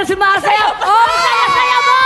na sumasayaw. Oh, saya-saya mo!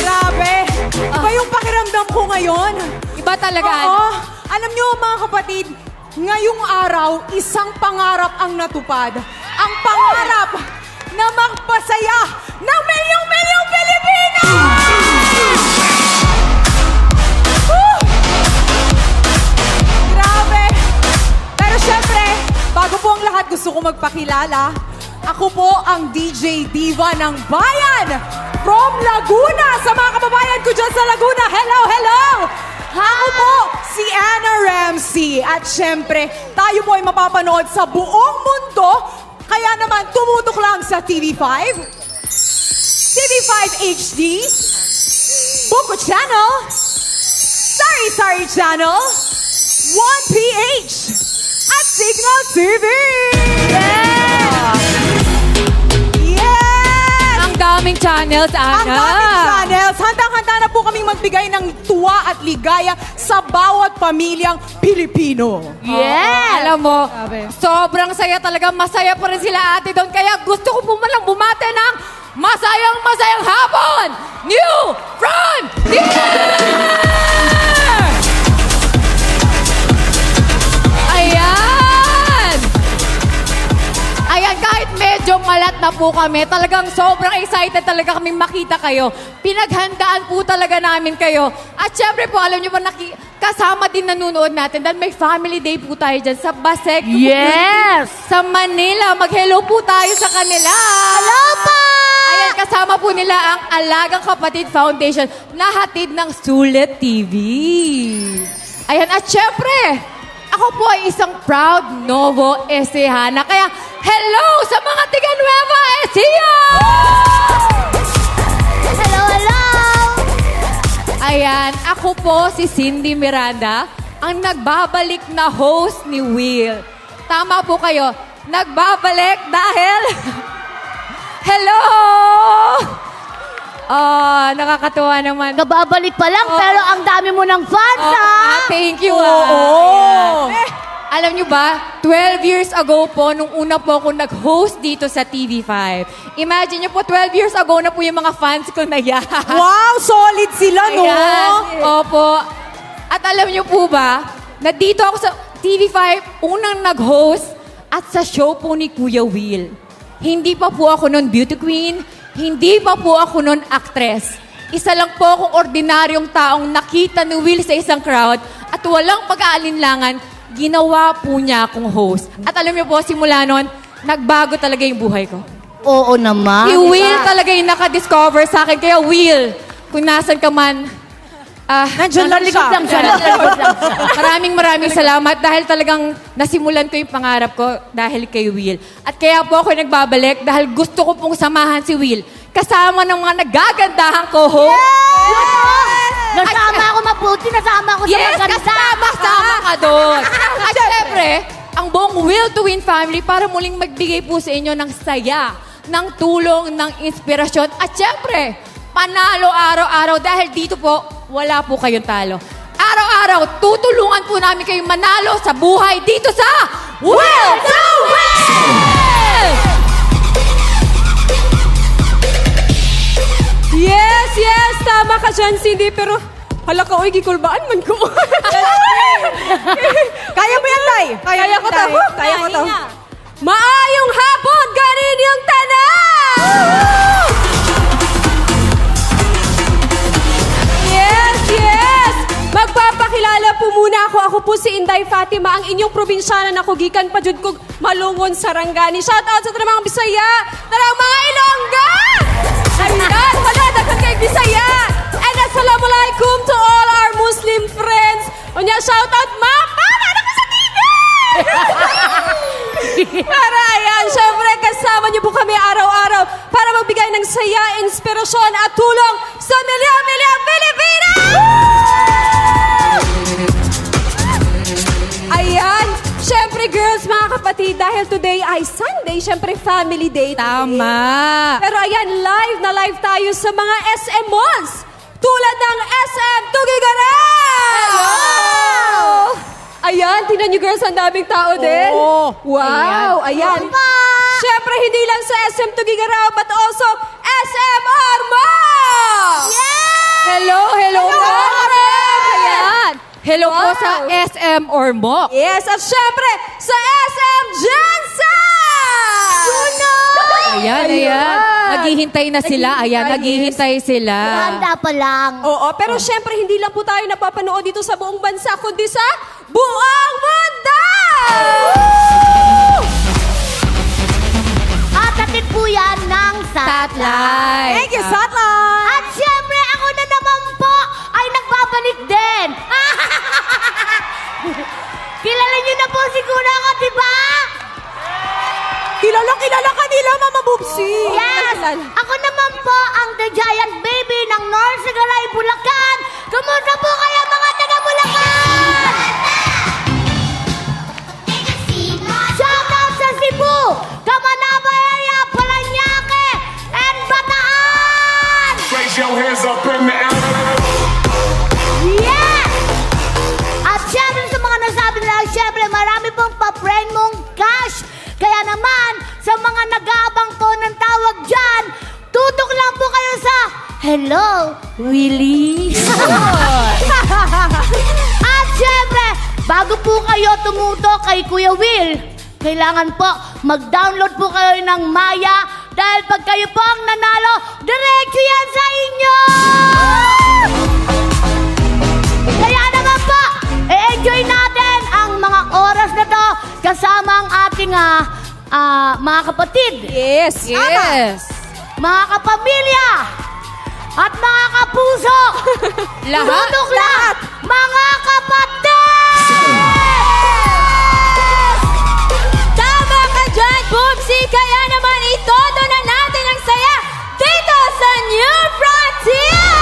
Grabe! Iba yung pakiramdam ko ngayon. Iba talaga. Oo. Alam nyo mga kapatid, ngayong araw, isang pangarap ang natupad. Ang pangarap na magpasaya ng milyong-milyong Pilipino! Woo! Grabe! Pero syempre, bago po ang lahat, gusto ko magpakilala. Ako po ang DJ Diva ng Bayan from Laguna. Sa mga kababayan ko dyan sa Laguna, hello, hello! Ako po si Anna Ramsey. At syempre, tayo po ay mapapanood sa buong mundo. Kaya naman, tumutok lang sa TV5, TV5 HD, Buko Channel, Sari Sari Channel, 1PH, at Signal TV! Yes! Ang daming channels, Ana. Ang daming channels. Handang-handa na po kaming magbigay ng tuwa at ligaya sa bawat pamilyang Pilipino. Yes! Alam mo, Grabe. sobrang saya talaga. Masaya pa rin sila ate doon. Kaya gusto ko po malang bumate ng masayang hapon! New Frontier! Ayan! Ayan, kahit medyo malat na po kami, talagang sobrang excited talaga kami makita kayo. Pinaghandaan po talaga namin kayo. At syempre po, alam niyo ba, kasama din nanonood natin dahil may family day po tayo dyan sa Basec. Yes! Sa Manila. Mag-hello po tayo sa kanila. Hello po! Ayan, kasama po nila ang Alagang Kapatid Foundation na hatid ng Sulit TV. Ayan, at syempre, ako po ay isang proud Novo Ecijana. Kaya, hello sa mga tiga Nueva Ecija! Hello, hello! Ayan, ako po si Cindy Miranda, ang nagbabalik na host ni Will. Tama po kayo, nagbabalik dahil... Hello! Nakakatuwa naman. Kababalik pa lang, pero ang dami mo ng fans, ha? Thank you. Oo. Ayan. Alam nyo ba, 12 years ago po, nung una po ako nag-host dito sa TV5. Imagine nyo po, 12 years ago na po yung mga fans ko na yan. Wow, solid sila, no? Ayan. Opo. At alam nyo po ba, na dito ako sa TV5, unang nag-host at sa show po ni Kuya Will. Hindi pa po ako nun beauty queen, hindi pa po ako nun actress. Isa lang po akong ordinaryong taong nakita ni Will sa isang crowd at walang pag-aalinlangan, ginawa po niya akong host. At alam niyo po, simula nun, nagbago talaga yung buhay ko. Oo naman. Si Will talaga yung nakadiscover sa akin. Kaya Will, kung nasan ka man, Nandiyan lang siya. Lang siya. maraming salamat dahil talagang nasimulan ko yung pangarap ko dahil kay Will. At kaya po ako nagbabalik dahil gusto ko pong samahan si Will kasama ng mga nagagandahang co-host. Nasama ako mabuti, nasama ako sa Yes, maganda. kasama ka doon. At syempre, ang buong Will to Win family para muling magbigay po sa inyo ng saya, ng tulong, ng inspirasyon. At syempre, panalo araw-araw dahil dito po, wala po kayong talo. Araw-araw, tutulungan po namin kayong manalo sa buhay dito sa Will to Win! Yes, tama ka dyan, Cindy. Pero, hala ka, oy, gikulbaan man ko. Kaya mo yan, Tay. Kaya ko to. Kaya ko to. Maayong hapon, ganin yung tanan! Yes! Magpapakilala po muna ako. Ako po si Inday Fatima, ang inyong probinsyana na kugikan pa jud kog Malungon, Sarangani. Shout out sa tanang mga Bisaya, tanang mga Ilongga! Ayan, wala, dapat kay Bisaya! And assalamualaikum to all our Muslim friends. Unya, shout out, Ma'am! Mama, ano ka sa TV? Para ayan, syempre kasama niyo po kami araw-araw para magbigay ng saya, inspirasyon at tulong sa milyon-milyon Pilipinas! Ayan, syempre girls, mga kapatid, dahil today ay Sunday, syempre family day. Tama. Pero ayan, live na live tayo sa mga SM malls. Tulad ng SM Tugigaran! Hello! Ayan, tingnan niyo girls, ang daming tao din. Oo. Wow, ayan. Siyempre, hindi lang sa SM Tugigaraw, but also SM Arma! Hello po. Ayan. Hello po Wow. sa SM Ormoc. Yes, at syempre, sa SM Jensen! Ayan. Naghihintay na sila. Ayan, naghihintay sila. Handa pa lang. Oo, pero syempre, hindi lang po tayo napapanood dito sa buong bansa, kundi sa buong mundo! At atin po yan ng Satellite. Thank you, Satellite! At syempre, ako na naman po ay nagbabalik din. Kilala niyo na po siguro ako, di ba? Kilala ka nila, Mama Bubsy. Yes! Ako naman po ang The Giant Baby ng North Sagaray, Bulacan. Kumusta po kayo mga taga Bulacan? Shoutout sa Cebu, Kamanabaya, Paranaque, and Bataan! Raise your hands up in the air. Yes! At syempre sa mga nasabi nila, syempre marami pong pa-friend mong cash. Kaya naman, sa mga nag-aabang po ng tawag dyan, tutok lang po kayo sa Hello, Willie? At syempre, bago po kayo tumutok kay Kuya Will, kailangan po mag-download po kayo ng Maya dahil pag kayo po ang nanalo, diretso yan sa inyo! Kaya naman po, enjoy natin ang mga oras na to kasama ang ating mga kapatid, Yes. Yes. mga kapamilya, at mga kapuso. Tutok lahat, mga kapatid! Tama ka dyan, Bubsy. Kaya naman itodo na natin ang saya dito sa New Frontier!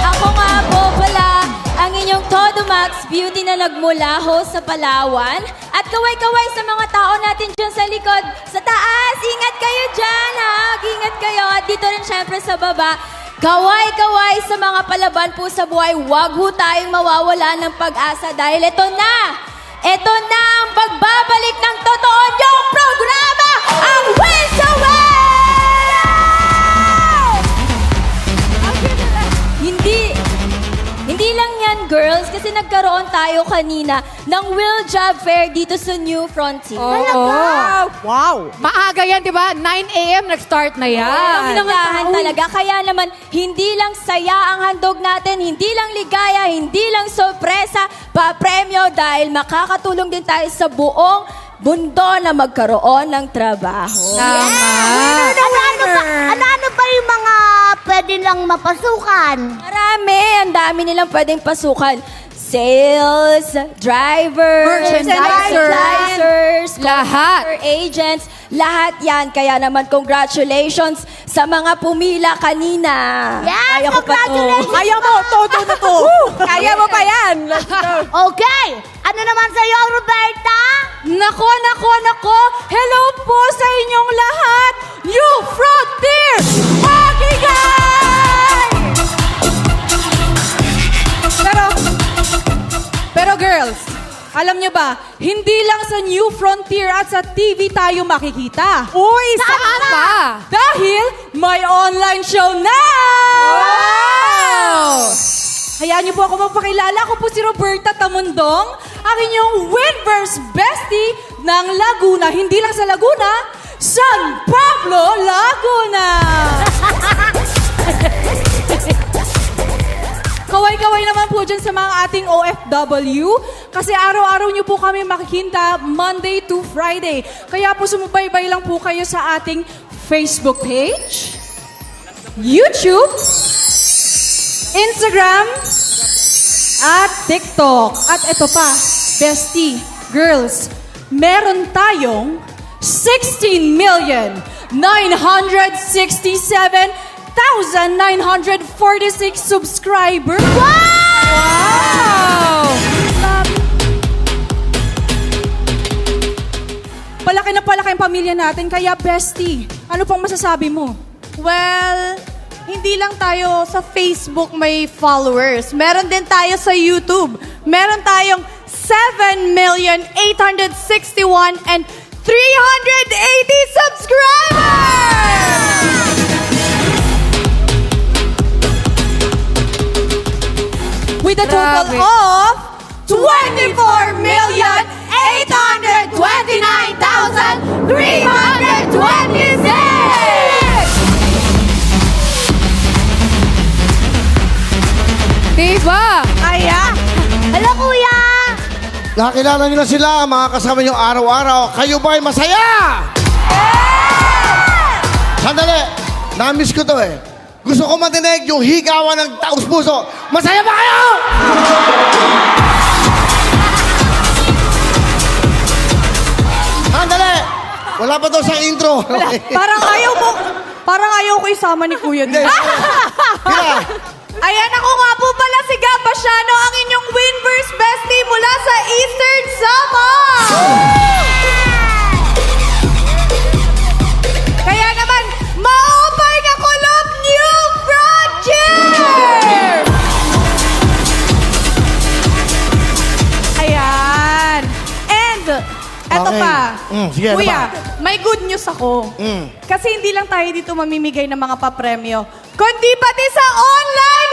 Ako nga po pala ang inyong Todo Max Beauty na nagmula ho sa Palawan. At kaway-kaway sa mga tao natin dyan sa likod. Sa taas, ingat kayo dyan ha. Ingat kayo. At dito rin syempre sa baba. Kaway-kaway sa mga palaban po sa buhay. Huwag ho tayong mawawala ng pag-asa dahil ito na ang pagbabalik ng totoo niyong programa, ang Wins Away! Hindi lang yan, girls, kasi nagkaroon tayo kanina ng Will Job Fair dito sa New Frontier. Wow! Maaga yan, di ba? 9 a.m. nag-start na yan. Pinangahan talaga. Kaya naman, hindi lang saya ang handog natin, hindi lang ligaya, hindi lang sorpresa, pa-premyo dahil makakatulong din tayo sa buong mundo na magkaroon ng trabaho. Ano ba yung mga pwede lang mapasukan? Marami. Ang dami nilang pwedeng pasukan. Sales, drivers, merchandisers, Lahat. computer agents, lahat yan. Kaya naman, congratulations sa mga pumila kanina. Yes, Kaya ko pa to. congratulations! Kaya mo, todo na to. Kaya mo pa yan. Let's go. Okay, ano naman sa'yo, Roberta? Nako! Hello po sa inyong lahat! New Frontier! Magigay! Pero girls, alam niyo ba, hindi lang sa New Frontier at sa TV tayo makikita. Uy, Saan pa? Dahil may online show na! Wow! Hayaan niyo po ako magpakilala. Ako po si Roberta Tamundong, ang inyong Winverse Bestie ng Laguna. Hindi lang sa Laguna, San Pablo, Laguna! Kaway-kaway naman po dyan sa mga ating OFW kasi araw-araw nyo po kami makikita Monday to Friday. Kaya po sumubaybay lang po kayo sa ating Facebook page, YouTube, Instagram, at TikTok. At ito pa, bestie, girls, meron tayong 16,967,946 subscribers. Wow! Palaki na palaki ang pamilya natin, kaya bestie, ano pang masasabi mo? Well, hindi lang tayo sa Facebook may followers. Meron din tayo sa YouTube. Meron tayong 7,861,380 subscribers! With a total Grabe. of 24,829,326! Diba? Ayan. Hello, kuya! Nakakilala niyo na sila, mga kasama niyo araw-araw. Kayo ba'y masaya? Sandali, na-miss ko to eh. Gusto ko matinig yung higawan ng taos puso. Masaya ba kayo? Sandali! Wala pa to sa intro. Parang ayaw ko isama ni Kuya Hindi. dito. Tira. Ayan, ako nga po pala si Gab Basiano, ang inyong Winverse bestie mula sa Eastern Samar! Kaya naman, maupay na kulop new project! Ayan. And, eto Okay. pa. Sige, ano Kuya, pa? may good news ako. Kasi hindi lang tayo dito mamimigay ng mga papremyo, kundi pati sa online